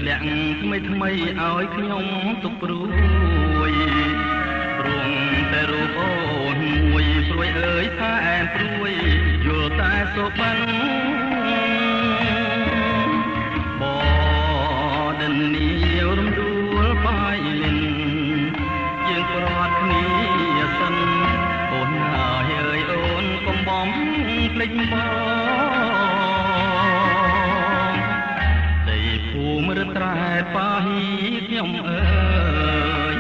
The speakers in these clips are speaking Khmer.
លាក់ថ្មីថ្មីឲ្យខ្ញុំទុកព្រួយព្រមតែរូបអូនមួយព្រួយអើយថាអែមព្រួយយល់តែសុបិនបដិននីរំដួលបាយលិនយើងប្រត់គ្នាសិនអូនហើយអើយអូនកុំបំភ្លេចបងដីភូមិរត្រែប៉ាហ៊ីខ្ញុំអើយ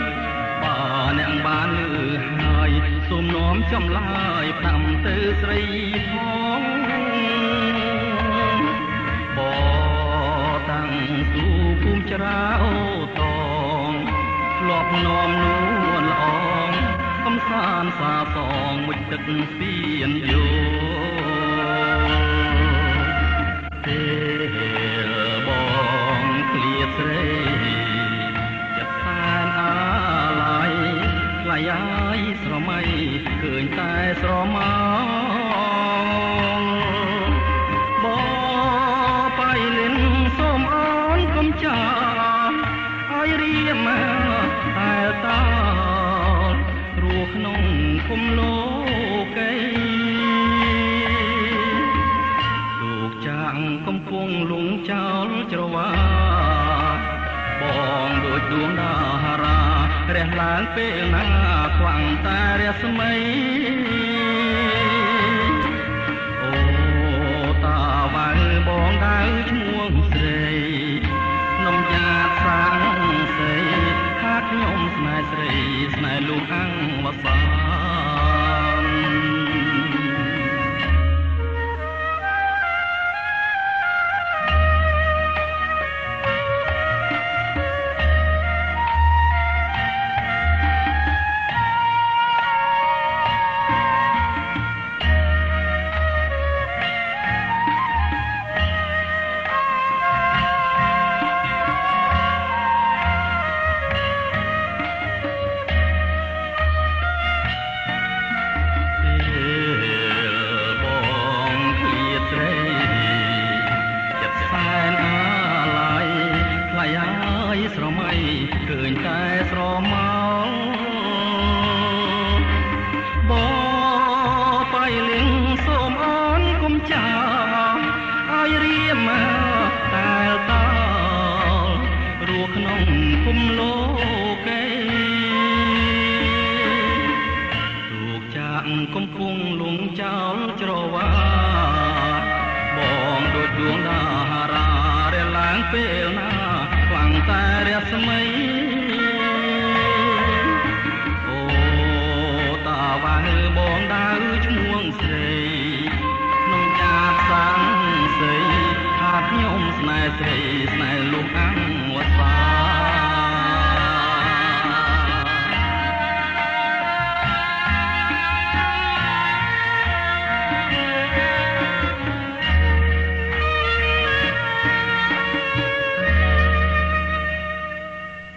បើអ្នកបានលឺហើយសូមនាំចំឡាយផ្ដាំទៅស្រីផងបតាំងទូភូមិច្រាអូតងធ្លាប់នាំនួនល្អងកំសាន្តសាសងមួយទឹកស្ពានយោពេលបងឃ្លាតស្រីចិត្តសែនអាឡ័យថ្លៃហើយស្រមៃឃើញតែស្រមោងបបៃលិនសូមអូនកុំចាឲ្យរៀមតែតើរស់ក្នុងភូមិលោកីលោកចាងកំពុងលងចោលច្រវាបងដូចដួងតារារះឡើងពេលណាខ្វាំងតែរស្មីអូតាវ៉ៅបងដៅឈ្មោះស្រីនំយ៉ាតសាំងស្រីថាខ្ញុំស្នេហ៍ស្រីស្នេហ៍លោកអង្គវសាស្រមៃឃើញតែស្រមោលបបៃលិនសូមអូនកុំចាឲ្យរៀមតែតើរស់ក្នុងភូមិលោកីទូកចាក់កំពុងលងចោលច្រវាបងដូចដួងតារារះឡើងពេលណាខ្លាំងតែរស្មីអូតាវ៉ៅបងដៅឈ្មោះស្រីក្នុងយ៉ាតសាំងស្រីថាខ្ញុំស្នេហ៍ស្រីស្នេហ៍លោកអង្គ